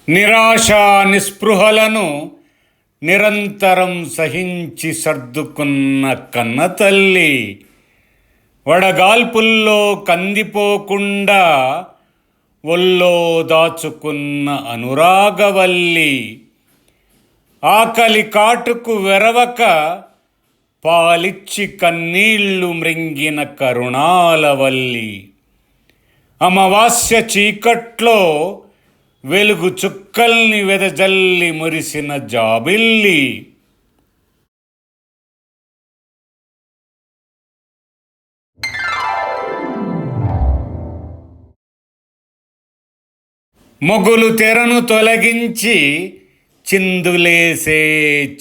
నిరాశ నిస్పృహలను నిరంతరం సహించి సర్దుకున్న కన్నతల్లి, వడగాల్పుల్లో కందిపోకుండా ఒళ్ళో దాచుకున్న అనురాగవల్లి, ఆకలి కాటుకు వెరవక పాలిచ్చి కన్నీళ్లు మృంగిన కరుణాలవల్లి, అమావాస్య చీకట్లో వెలుగు చుక్కల్ని వెదజల్లి మురిసిన జాబిల్లి, మొగులు తెరను తొలగించి చిందులేసే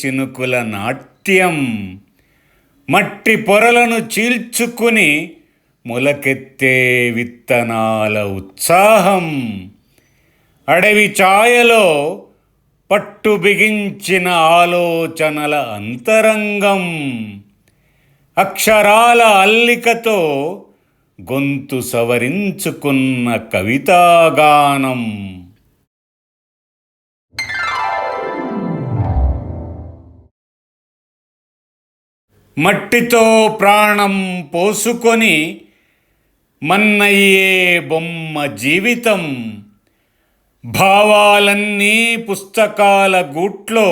చినుకుల నాట్యం, మట్టి పొరలను చీల్చుకుని మొలకెత్తే విత్తనాల ఉత్సాహం, అడవి ఛాయలో పట్టు బిగించిన ఆలోచనల అంతరంగం, అక్షరాల అల్లికతో గొంతు సవరించుకున్న కవితాగానం. మట్టితో ప్రాణం పోసుకొని మన్నయ్యే బొమ్మ జీవితం, భావాలన్నీ పుస్తకాల గూట్లో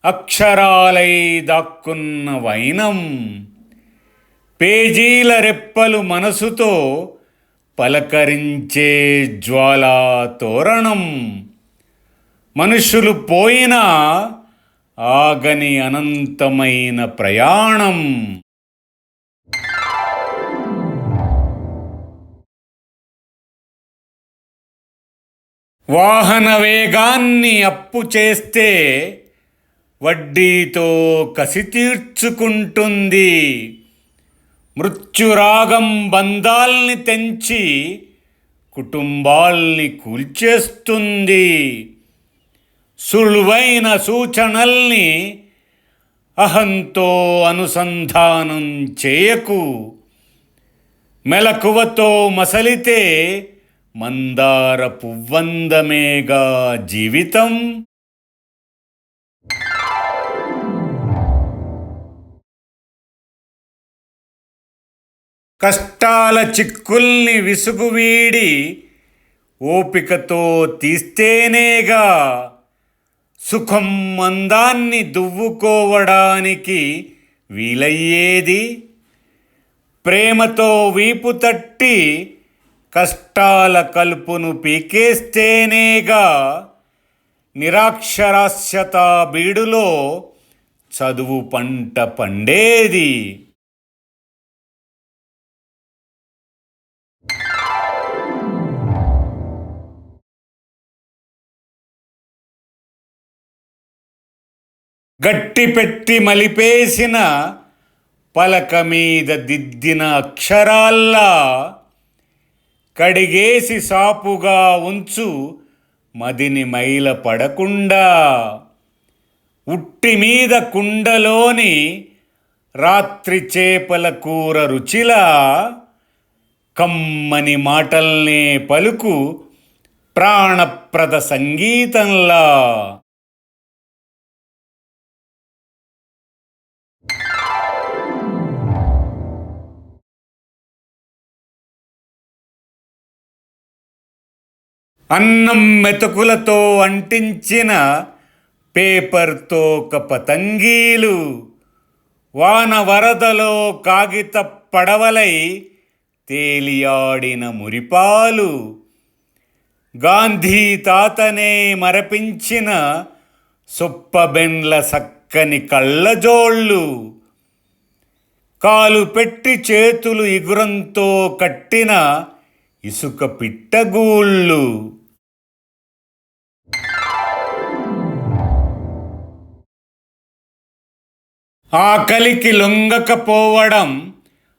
అక్షరాలై దాక్కున్న వైనం, పేజీల రెప్పలు మనసుతో పలకరించే జ్వాలా తోరణం, మనుషులు పోయినా ఆగని అనంతమైన ప్రయాణం. వాహన వేగాన్ని అప్పు చేస్తే వడ్డీతో కసి తీర్చుకుంటుంది, మృత్యురాగం బంధాల్ని తెంచి కుటుంబాల్ని కూల్చేస్తుంది, సులువైన సూచనల్ని అహంతో అనుసంధానం చేయకు, మెలకువతో మసలితే మందార పువ్వందమేగా జీవితం. కష్టాల చిక్కుల్ని విసుగువీడి ఓపికతో తీస్తేనేగా సుఖం మందాన్ని దువ్వుకోవడానికి వీలయ్యేది, ప్రేమతో వీపు తట్టి కష్టాల కలుపును పీకేస్తేనేగా నిరాక్షరాస్యత బీడులో చదువు పంట పండేది. గట్టి పెట్టి మలిపేసిన పలక మీద దిద్దిన అక్షరాల్లా కడిగేసి సాపుగా ఉంచు మదిని మైల పడకుండా, ఉట్టి మీద కుండలోని రాత్రి చేపల కూర రుచిలా కమ్మని మాటల్నే పలుకు ప్రాణప్రద సంగీతంలా. అన్నం మెతుకులతో అంటించిన పేపర్తో పతంగీలు, వాన వరదలో కాగిత పడవలై తేలియాడిన మురిపాలు, గాంధీ తాతనే మరపించిన సొప్పబెండ్ల సక్కని కళ్ళజోళ్ళు, కాలు పెట్టి చేతులు ఇగురంతో కట్టిన ఇసుక పిట్టగూళ్ళు, ఆకలికి లొంగకపోవడం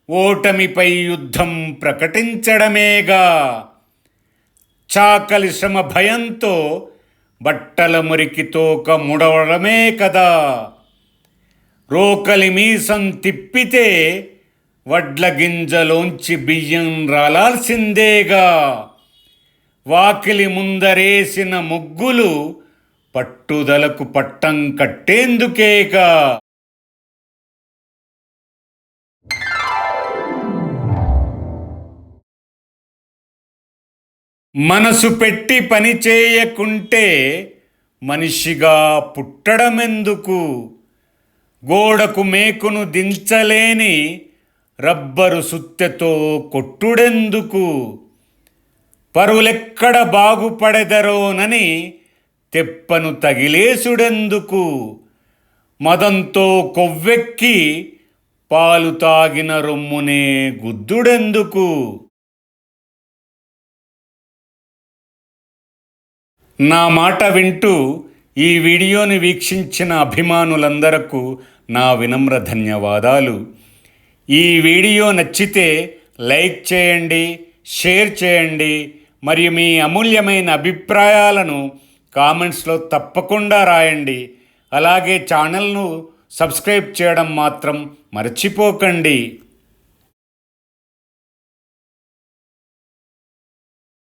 ఓటమిపై యుద్ధం ప్రకటించడమేగా, చాకలి శ్రమ భయంతో బట్టల మురికి తోక ముడవడమే కదా, రోకలి మీసం తిప్పితే వడ్ల గింజలోంచి బియ్యం రాలాల్సిందేగా, వాకిలి ముందరేసిన ముగ్గులు పట్టుదలకు పట్టం కట్టేందుకేగా. మనసు పెట్టి పని చేయకుంటే మనిషిగా పుట్టడమెందుకు? గోడకు మేకును దించలేని రబ్బరు సుత్తెతో కొట్టుడెందుకు? పరులెక్కడ బాగుపడెదరోనని తెప్పను తగిలేసుడెందుకు? మదంతో కొవ్వెక్కి పాలు తాగిన రొమ్మునే గుద్దుడెందుకు? నా మాట వింటూ ఈ వీడియోని వీక్షించిన అభిమానులందరకు నా వినమ్ర ధన్యవాదాలు. ఈ వీడియో నచ్చితే లైక్ చేయండి, షేర్ చేయండి, మరియు మీ అమూల్యమైన అభిప్రాయాలను కామెంట్స్లో తప్పకుండా రాయండి. అలాగే ఛానల్ను సబ్స్క్రైబ్ చేయడం మాత్రం మర్చిపోకండి.